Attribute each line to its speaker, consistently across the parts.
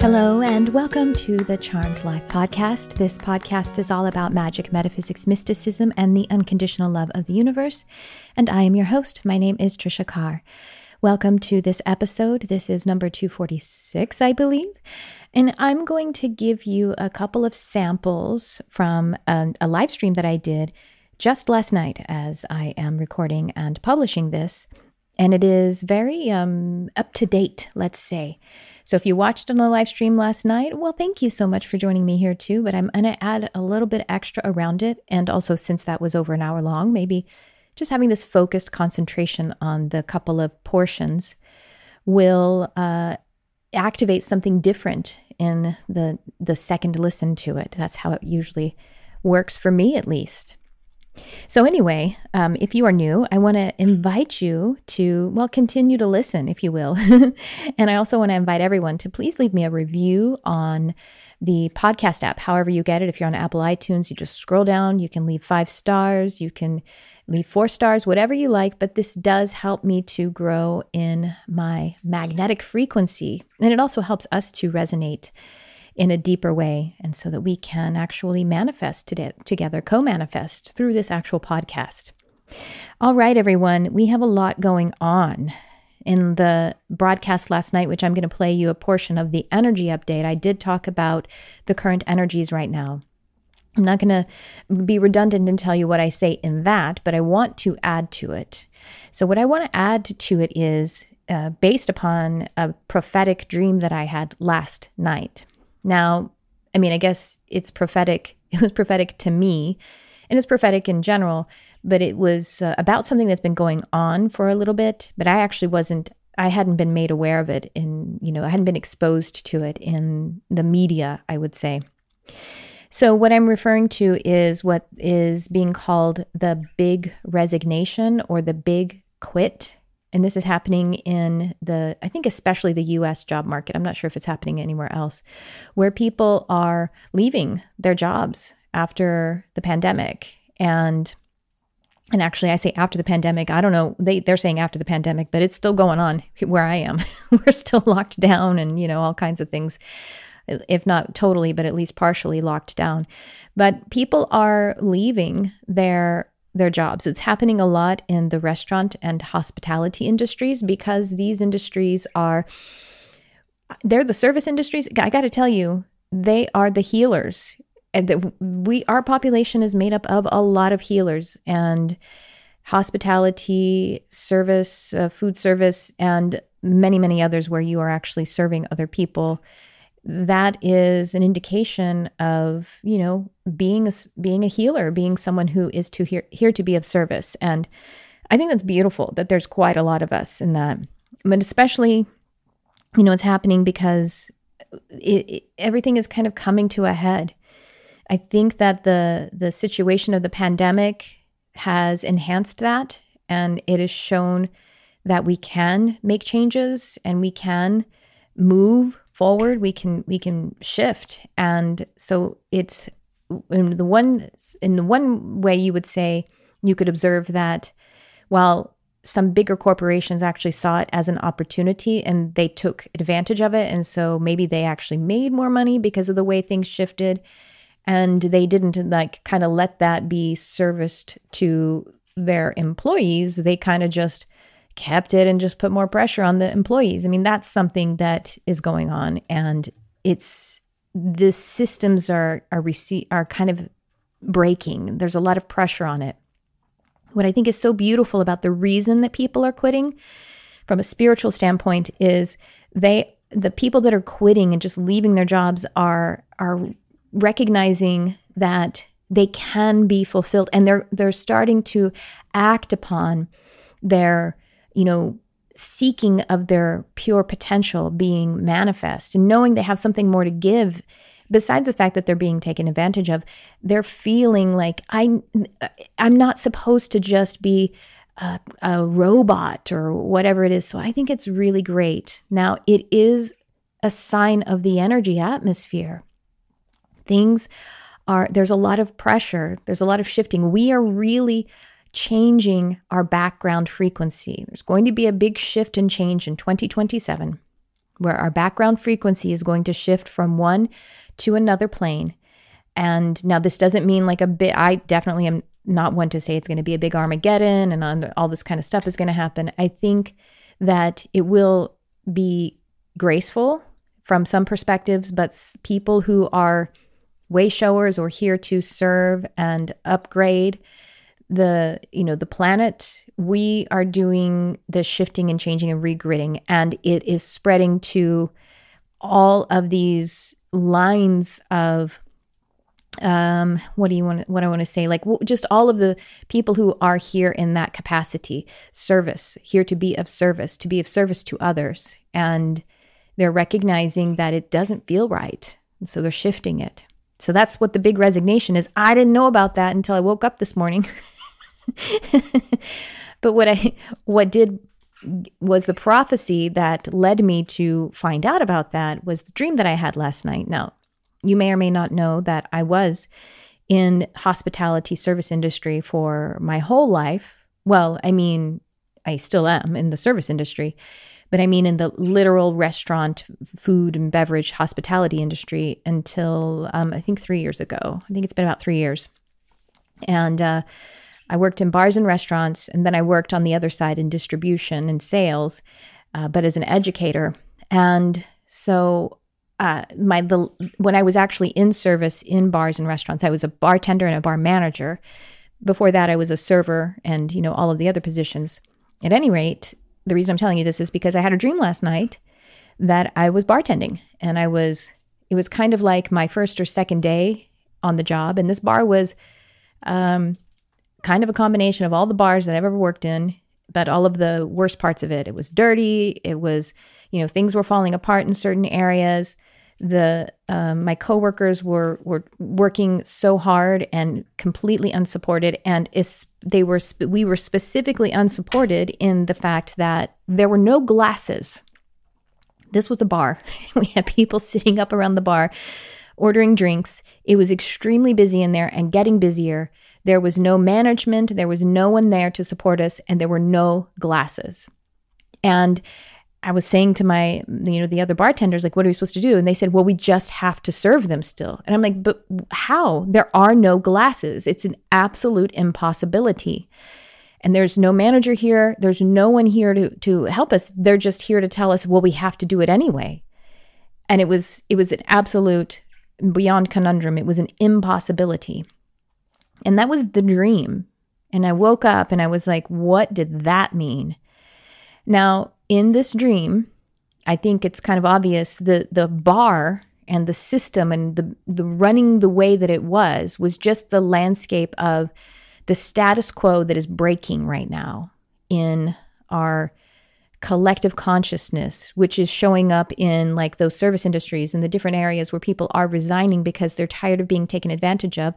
Speaker 1: Hello, and welcome to the Charmed Life podcast. This podcast is all about magic, metaphysics, mysticism, and the unconditional love of the universe. And I am your host. My name is Tricia Carr. Welcome to this episode. This is number 246, I believe. And I'm going to give you a couple of samples from a live stream that I did just last night as I am recording and publishing this. And it is very up to date, let's say. So if you watched on the live stream last night, well, thank you so much for joining me here too. But I'm going to add a little bit extra around it. And also, since that was over an hour long, maybe just having this focused concentration on the couple of portions will activate something different in the second listen to it. That's how it usually works for me, at least. So anyway, if you are new, I want to invite you to, continue to listen, if you will. And I also want to invite everyone to please leave me a review on the podcast app, however you get it. If you're on Apple iTunes, you just scroll down. You can leave 5 stars. You can leave 4 stars, whatever you like. But this does help me to grow in my magnetic frequency. And it also helps us to resonate in a deeper way, and so that we can actually manifest together, co-manifest through this actual podcast. All right, everyone, we have a lot going on. In the broadcast last night, which I'm going to play you a portion of the energy update, I did talk about the current energies right now. I'm not going to be redundant and tell you what I say in that, but I want to add to it. So what I want to add to it is based upon a prophetic dream that I had last night. Now, I guess it's prophetic. It was prophetic to me, and it's prophetic in general, but it was about something that's been going on for a little bit, but I hadn't been made aware of it I hadn't been exposed to it in the media, I would say. So what I'm referring to is what is being called the big resignation or the big quit. And this is happening in I think especially the U.S. job market. I'm not sure if it's happening anywhere else, where people are leaving their jobs after the pandemic. And actually, I say after the pandemic. I don't know. They're saying after the pandemic, but it's still going on where I am. We're still locked down and, all kinds of things, if not totally, but at least partially locked down. But people are leaving their jobs. It's happening a lot in the restaurant and hospitality industries because these industries they're the service industries. I got to tell you, they are the healers. And our population is made up of a lot of healers, and hospitality, service, food service, and many, many others where you are actually serving other people. That is an indication of, being a healer, being someone who is here to be of service. And I think that's beautiful that there's quite a lot of us in that. But especially, it's happening because everything is kind of coming to a head. I think that the situation of the pandemic has enhanced that, and it has shown that we can make changes and we can move forward, we can shift. And so it's in the one way you would say, you could observe that while some bigger corporations actually saw it as an opportunity and they took advantage of it, and so maybe they actually made more money because of the way things shifted, and they didn't kind of let that be serviced to their employees. They kind of just kept it and just put more pressure on the employees. That's something that is going on, and the systems are kind of breaking. There's a lot of pressure on it. What I think is so beautiful about the reason that people are quitting from a spiritual standpoint is the people that are quitting and just leaving their jobs are recognizing that they can be fulfilled, and they're starting to act upon their seeking of their pure potential being manifest, and knowing they have something more to give besides the fact that they're being taken advantage of. They're feeling like I'm not supposed to just be a robot or whatever it is. So I think it's really great. Now, it is a sign of the energy atmosphere. There's a lot of pressure. There's a lot of shifting. We are really changing our background frequency. There's going to be a big shift and change in 2027. where our background frequency is going to shift from one to another plane. And now this doesn't mean like I definitely am not one to say it's going to be a big Armageddon and all this kind of stuff is going to happen. I think that it will be graceful from some perspectives, but people who are way showers or here to serve and upgrade the planet, we are doing the shifting and changing and regridding, and it is spreading to all of these lines of what I want to say, like just all of the people who are here in that capacity, service, here to be of service to others. And they're recognizing that it doesn't feel right. So they're shifting it. So that's what the big resignation is. I didn't know about that until I woke up this morning. But what did was the prophecy that led me to find out about that was the dream that I had last night. Now, you may or may not know that I was in hospitality service industry for my whole life. Well, I mean, I still am in the service industry, but I mean in the literal restaurant, food and beverage hospitality industry until I think 3 years ago. I think it's been about 3 years. And I worked in bars and restaurants, and then I worked on the other side in distribution and sales, but as an educator. And so when I was actually in service in bars and restaurants, I was a bartender and a bar manager. Before that, I was a server and, all of the other positions. At any rate, the reason I'm telling you this is because I had a dream last night that I was bartending, and it was kind of like my first or second day on the job. And this bar was kind of a combination of all the bars that I've ever worked in, but all of the worst parts of it. It was dirty. It was, things were falling apart in certain areas. My coworkers were working so hard and completely unsupported, and we were specifically unsupported in the fact that there were no glasses. This was a bar. We had people sitting up around the bar ordering drinks. It was extremely busy in there and getting busier. There was no management. There was no one there to support us, and there were no glasses. And I was saying to my, the other bartenders, like, what are we supposed to do? And they said, well, we just have to serve them still. And I'm like, but how? There are no glasses. It's an absolute impossibility. And there's no manager here. There's no one here to help us. They're just here to tell us, well, we have to do it anyway. And it was an absolute, beyond conundrum. It was an impossibility. And that was the dream. And I woke up and I was like, what did that mean? Now, in this dream, I think it's kind of obvious the bar and the system and the running the way that it was just the landscape of the status quo that is breaking right now in our collective consciousness, which is showing up in like those service industries and the different areas where people are resigning because they're tired of being taken advantage of.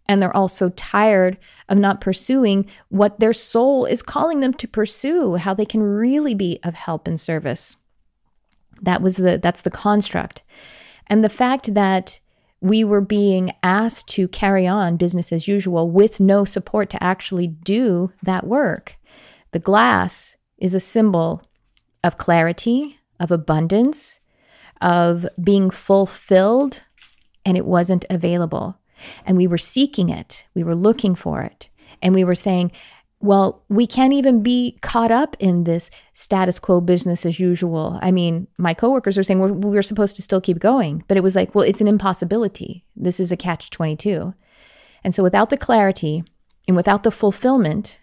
Speaker 1: And they're also tired of not pursuing what their soul is calling them to pursue, how they can really be of help and service. That's the construct. And the fact that we were being asked to carry on business as usual with no support to actually do that work. The glass is a symbol of clarity, of abundance, of being fulfilled, and it wasn't available. And we were seeking it. We were looking for it. And we were saying, well, we can't even be caught up in this status quo business as usual. I mean, my coworkers were saying we're supposed to still keep going. But it was like, well, it's an impossibility. This is a catch-22. And so without the clarity and without the fulfillment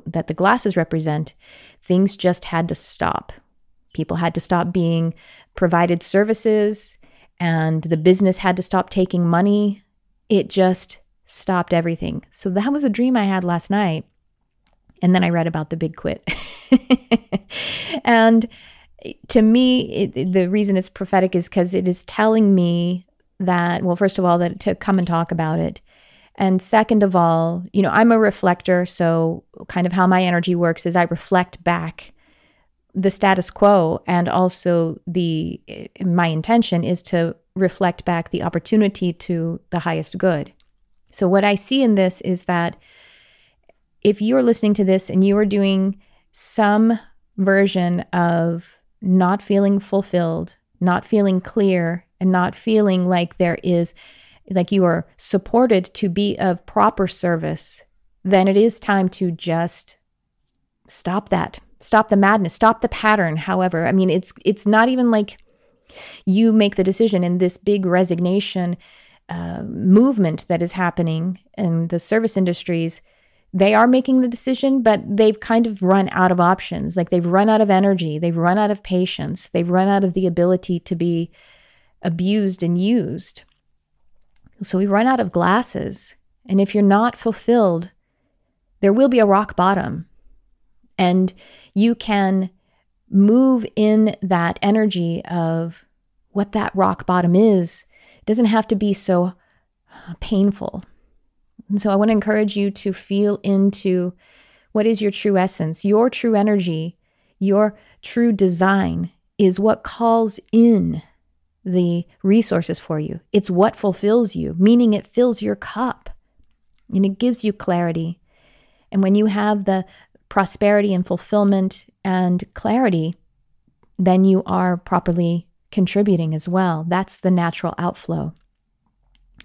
Speaker 1: that the glasses represent, things just had to stop. People had to stop being provided services, and the business had to stop taking money. It just stopped everything. So that was a dream I had last night. And then I read about the big quit. And to me, the reason it's prophetic is because it is telling me that, well, first of all, that to come and talk about it. And second of all, I'm a reflector. So kind of how my energy works is I reflect back the status quo, and also my intention is to reflect back the opportunity to the highest good. So what I see in this is that if you're listening to this and you are doing some version of not feeling fulfilled, not feeling clear, and not feeling like like you are supported to be of proper service, then it is time to just stop that. Stop the madness, stop the pattern. However, I mean, it's not even like you make the decision in this big resignation movement that is happening in the service industries. They are making the decision, but they've kind of run out of options. Like they've run out of energy. They've run out of patience. They've run out of the ability to be abused and used. So we run out of glasses. And if you're not fulfilled, there will be a rock bottom. And you can move in that energy of what that rock bottom is. It doesn't have to be so painful. And so I want to encourage you to feel into what is your true essence. Your true energy, your true design is what calls in the resources for you. It's what fulfills you, meaning it fills your cup and it gives you clarity. And when you have the prosperity and fulfillment and clarity, then you are properly contributing as well. That's the natural outflow.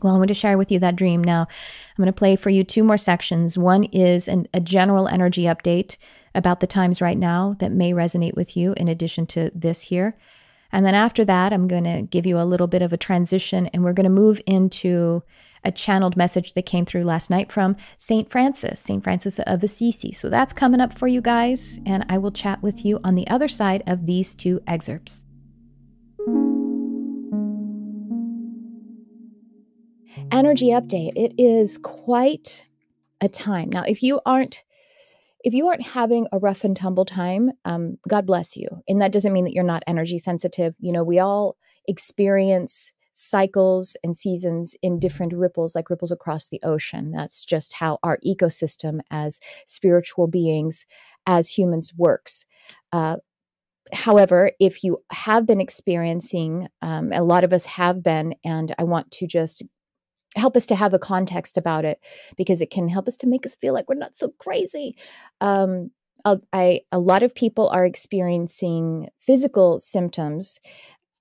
Speaker 1: Well, I want to share with you that dream now. I'm going to play for you 2 more sections. One is a general energy update about the times right now that may resonate with you in addition to this here. And then after that, I'm going to give you a little bit of a transition, and we're going to move into a channeled message that came through last night from St. Francis of Assisi. So that's coming up for you guys, and I will chat with you on the other side of these 2 excerpts. Energy update. It is quite a time. Now, if you aren't having a rough and tumble time, God bless you. And that doesn't mean that you're not energy sensitive. You know, we all experience cycles and seasons in different ripples, like ripples across the ocean. That's just how our ecosystem as spiritual beings, as humans works. However, if you have been experiencing, a lot of us have been, and I want to just help us to have a context about it, because it can help us to make us feel like we're not so crazy. A lot of people are experiencing physical symptoms,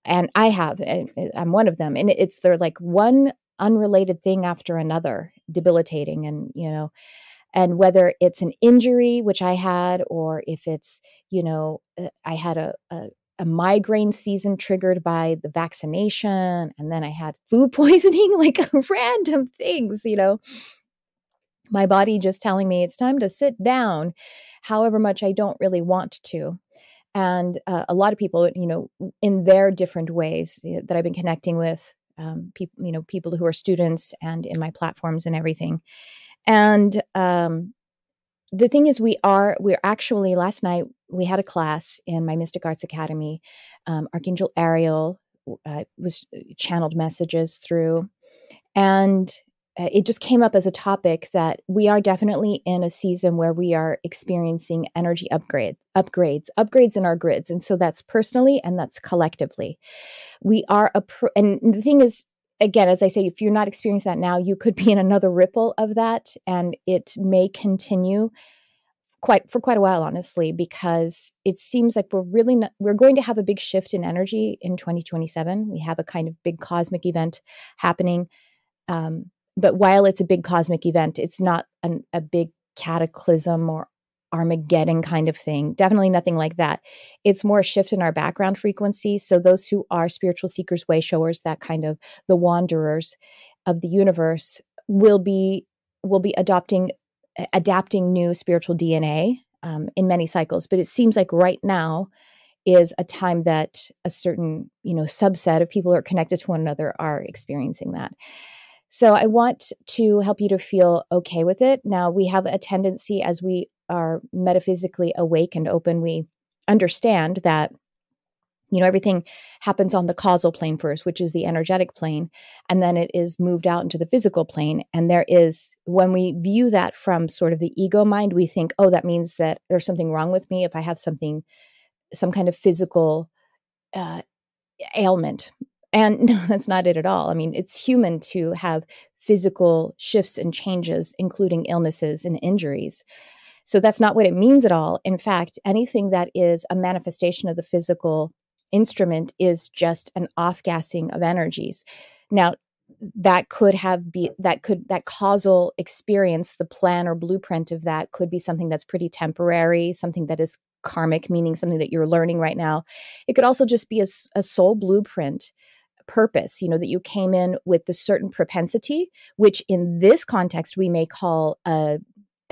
Speaker 1: and I'm one of them. And they're like one unrelated thing after another, debilitating. And, you know, and whether it's an injury, which I had, or if it's, you know, I had a migraine season triggered by the vaccination, and then I had food poisoning, like random things, you know, my body just telling me it's time to sit down, however much I don't really want to. And a lot of people, you know, in their different ways that I've been connecting with, people, you know, people who are students and in my platforms and everything. And the thing is, we're actually, last night we had a class in my Mystic Arts Academy. Archangel Ariel was channeled messages through, and it just came up as a topic that we are definitely in a season where we are experiencing energy upgrades in our grids. And so that's personally and that's collectively. We are, and the thing is, again, as I say, if you're not experiencing that now, you could be in another ripple of that, and it may continue for quite a while, honestly, because it seems like we're going to have a big shift in energy in 2027. We have a kind of big cosmic event happening. But while it's a big cosmic event, it's not a big cataclysm or Armageddon kind of thing. Definitely nothing like that. It's more a shift in our background frequency. So those who are spiritual seekers, way showers, that kind of the wanderers of the universe will be adapting new spiritual DNA in many cycles. But it seems like right now is a time that a certain, you know, subset of people who are connected to one another are experiencing that. So I want to help you to feel okay with it. Now, we have a tendency, as we are metaphysically awake and open, we understand that, you know, everything happens on the causal plane first, which is the energetic plane, and then it is moved out into the physical plane. And there is, when we view that from sort of the ego mind, we think, oh, that means that there's something wrong with me if I have some kind of physical ailment. And no, that's not it at all. I mean, it's human to have physical shifts and changes, including illnesses and injuries. So that's not what it means at all. In fact, anything that is a manifestation of the physical instrument is just an off-gassing of energies. Now, that causal experience, the plan or blueprint of that could be something that's pretty temporary, something that is karmic, meaning something that you're learning right now. It could also just be a soul blueprint purpose, that you came in with the certain propensity, which in this context we may call a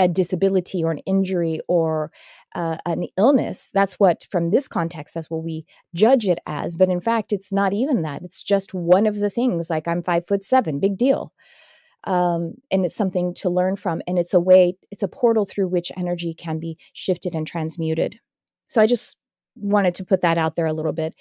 Speaker 1: disability or an injury or an illness. That's what, from this context, that's what we judge it as. But in fact, it's not even that. It's just one of the things. Like, I'm 5'7", big deal. And it's something to learn from. And it's a portal through which energy can be shifted and transmuted. So I just wanted to put that out there a little bit,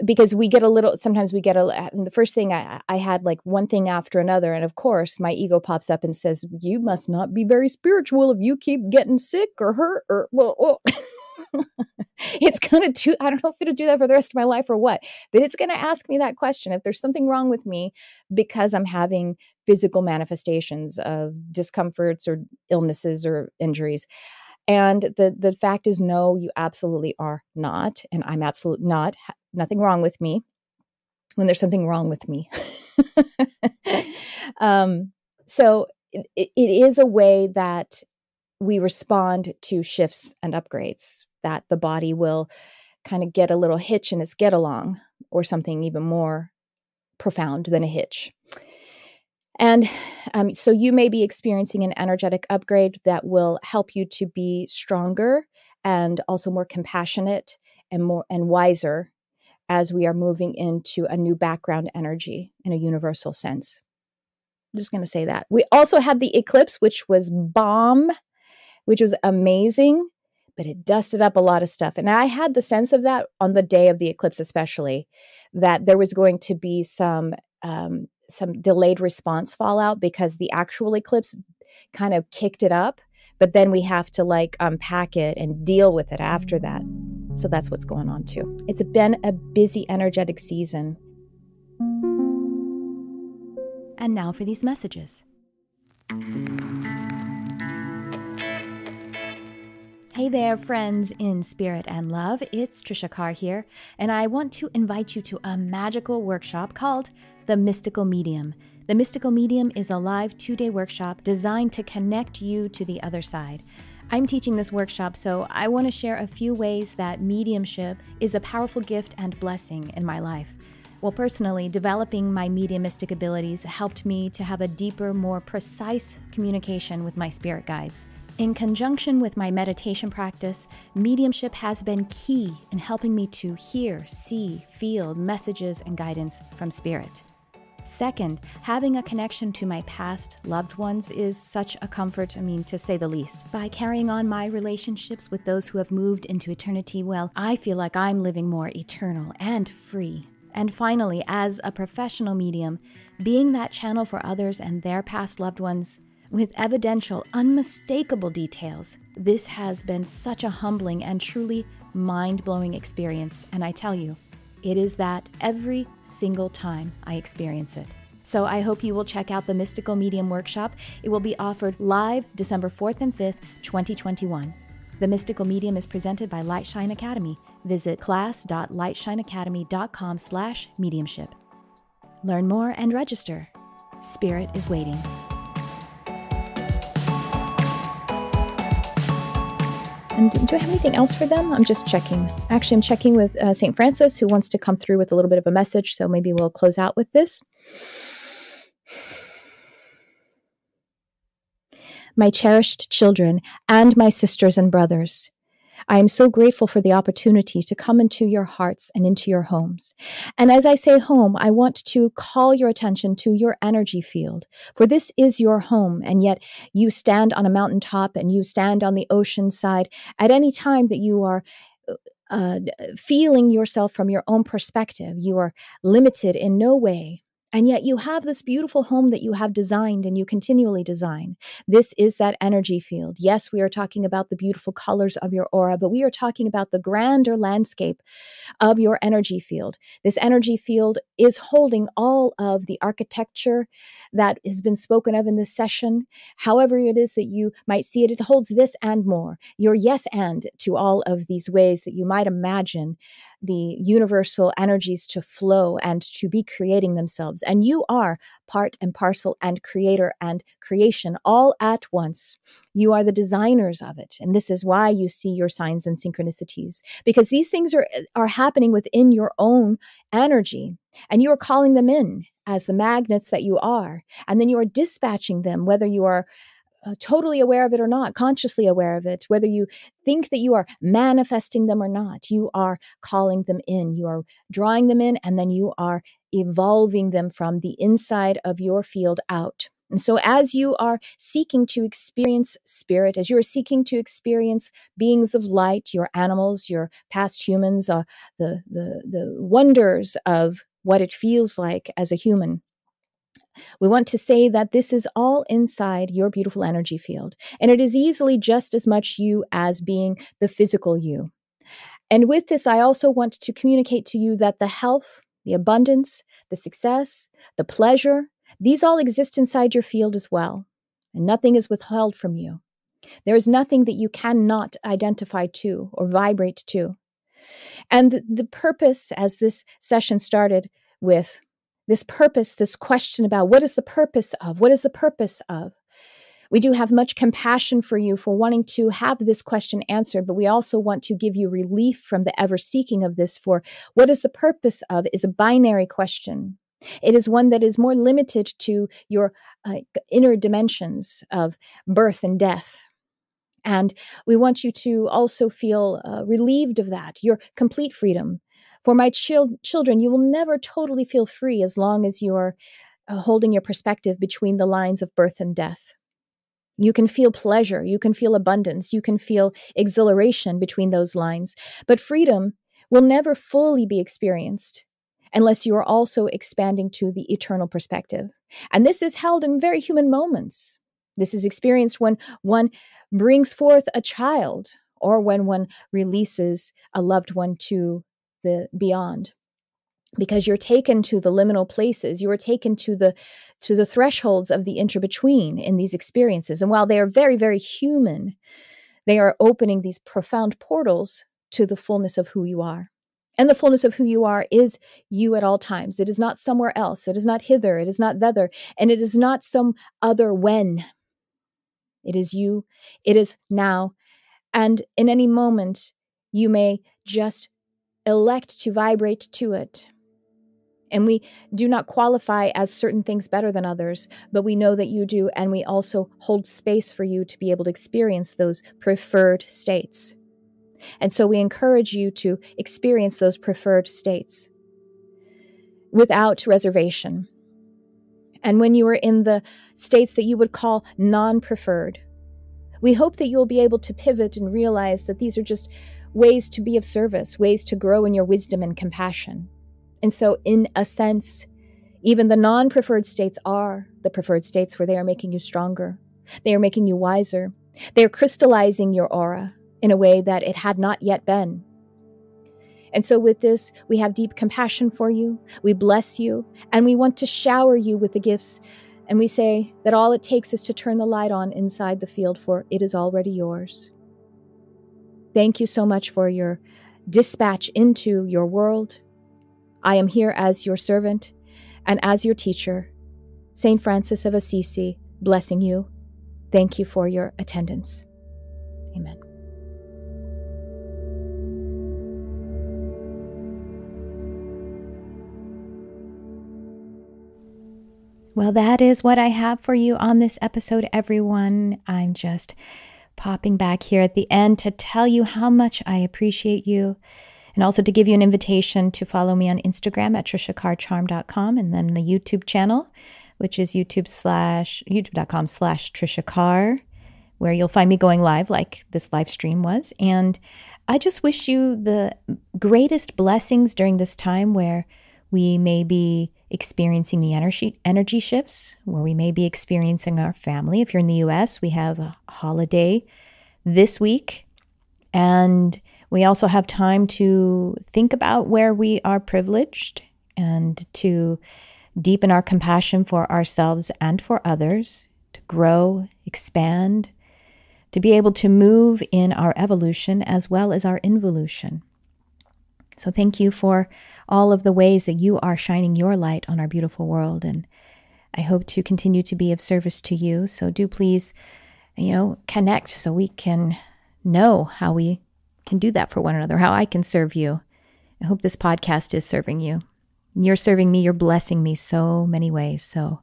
Speaker 1: because sometimes we get and the first thing I had like one thing after another. And of course, my ego pops up and says, you must not be very spiritual if you keep getting sick or hurt or, well. It's going to I don't know if it'll do that for the rest of my life or what, but it's going to ask me that question. If there's something wrong with me because I'm having physical manifestations of discomforts or illnesses or injuries. And the fact is, no, you absolutely are not. And I'm absolutely not. Nothing wrong with me when there's something wrong with me. So it is a way that we respond to shifts and upgrades, that the body will kind of get a little hitch in its get along, or something even more profound than a hitch. And so you may be experiencing an energetic upgrade that will help you to be stronger and also more compassionate and wiser as we are moving into a new background energy in a universal sense. I'm just going to say that. We also had the eclipse, which was bomb, which was amazing, but it dusted up a lot of stuff. And I had the sense of that on the day of the eclipse, especially, that there was going to be some delayed response fallout, because the actual eclipse kind of kicked it up, but then we have to like unpack it and deal with it after that. So that's what's going on too. It's been a busy, energetic season. And now for these messages. Hey there, friends in spirit and love. It's Tricia Carr here, and I want to invite you to a magical workshop called The Mystical Medium. The Mystical Medium is a live 2-day workshop designed to connect you to the other side. I'm teaching this workshop, so I want to share a few ways that mediumship is a powerful gift and blessing in my life. Well, personally, developing my mediumistic abilities helped me to have a deeper, more precise communication with my spirit guides. In conjunction with my meditation practice, mediumship has been key in helping me to hear, see, feel messages and guidance from spirit. Second, having a connection to my past loved ones is such a comfort, to say the least. By carrying on my relationships with those who have moved into eternity, well, I feel like I'm living more eternal and free. And finally, as a professional medium, being that channel for others and their past loved ones, with evidential, unmistakable details, this has been such a humbling and truly mind-blowing experience, and I tell you, it is that every single time I experience it. So I hope you will check out the Mystical Medium Workshop. It will be offered live December 4th and 5th, 2021. The Mystical Medium is presented by Lightshine Academy. Visit class.lightshineacademy.com/mediumship. Learn more and register. Spirit is waiting. And do I have anything else for them? I'm just checking. Actually, I'm checking with St. Francis, who wants to come through with a little bit of a message. So maybe we'll close out with this. My cherished children and my sisters and brothers, I am so grateful for the opportunity to come into your hearts and into your homes. And as I say home, I want to call your attention to your energy field, for this is your home, and yet you stand on a mountaintop and you stand on the ocean side at any time that you are feeling yourself from your own perspective. You are limited in no way. And yet you have this beautiful home that you have designed and you continually design. This is that energy field. Yes, we are talking about the beautiful colors of your aura, but we are talking about the grander landscape of your energy field. This energy field is holding all of the architecture that has been spoken of in this session. However it is that you might see it, it holds this and more. Your yes and to all of these ways that you might imagine the universal energies to flow and to be creating themselves. And you are part and parcel and creator and creation all at once. You are the designers of it. And this is why you see your signs and synchronicities, because these things are happening within your own energy. And you are calling them in as the magnets that you are. And then you are dispatching them, whether you are totally aware of it or not, consciously aware of it, whether you think that you are manifesting them or not. You are calling them in. You are drawing them in, and then you are evolving them from the inside of your field out. And so as you are seeking to experience spirit, as you are seeking to experience beings of light, your animals, your past humans, the wonders of what it feels like as a human, we want to say that this is all inside your beautiful energy field. And it is easily just as much you as being the physical you. And with this, I also want to communicate to you that the health, the abundance, the success, the pleasure, these all exist inside your field as well. And nothing is withheld from you. There is nothing that you cannot identify to or vibrate to. And the purpose, as this session started with, this purpose, this question about what is the purpose of? What is the purpose of? We do have much compassion for you for wanting to have this question answered, but we also want to give you relief from the ever seeking of this, for what is the purpose of is a binary question. It is one that is more limited to your inner dimensions of birth and death. And we want you to also feel relieved of that, your complete freedom. For my children, you will never totally feel free as long as you are holding your perspective between the lines of birth and death. You can feel pleasure, you can feel abundance, you can feel exhilaration between those lines. But freedom will never fully be experienced unless you are also expanding to the eternal perspective. And this is held in very human moments. This is experienced when one brings forth a child, or when one releases a loved one to the beyond, because you're taken to the liminal places. You are taken to the thresholds of the inter-between in these experiences. And while they are very, very human, they are opening these profound portals to the fullness of who you are. And the fullness of who you are is you at all times. It is not somewhere else. It is not hither. It is not thither. And it is not some other when. It is you. It is now. And in any moment, you may just elect to vibrate to it. And we do not qualify as certain things better than others, but we know that you do, and we also hold space for you to be able to experience those preferred states. And so we encourage you to experience those preferred states without reservation. And when you are in the states that you would call non-preferred, we hope that you'll be able to pivot and realize that these are just ways to be of service, ways to grow in your wisdom and compassion. And so, in a sense, even the non-preferred states are the preferred states, where they are making you stronger. They are making you wiser. They are crystallizing your aura in a way that it had not yet been. And so with this, we have deep compassion for you. We bless you, and we want to shower you with the gifts. And we say that all it takes is to turn the light on inside the field, for it is already yours. Thank you so much for your dispatch into your world. I am here as your servant and as your teacher. Saint Francis of Assisi, blessing you. Thank you for your attendance. Amen. Well, that is what I have for you on this episode, everyone. I'm just popping back here at the end to tell you how much I appreciate you, and also to give you an invitation to follow me on Instagram at triciacarcharm.com, and then the YouTube channel, which is youtube.com/Tricia Carr, where you'll find me going live like this live stream was. And I just wish you the greatest blessings during this time, where we may be experiencing the energy shifts, where we may be experiencing our family. If you're in the U.S., we have a holiday this week, and we also have time to think about where we are privileged and to deepen our compassion for ourselves and for others, to grow, expand, to be able to move in our evolution as well as our involution. So thank you for all of the ways that you are shining your light on our beautiful world. And I hope to continue to be of service to you. So do please, connect so we can know how we can do that for one another, how I can serve you. I hope this podcast is serving you. You're serving me. You're blessing me so many ways. So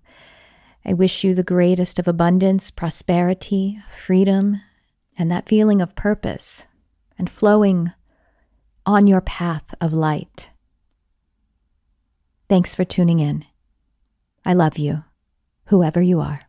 Speaker 1: I wish you the greatest of abundance, prosperity, freedom, and that feeling of purpose and flowing on your path of light. Thanks for tuning in. I love you, whoever you are.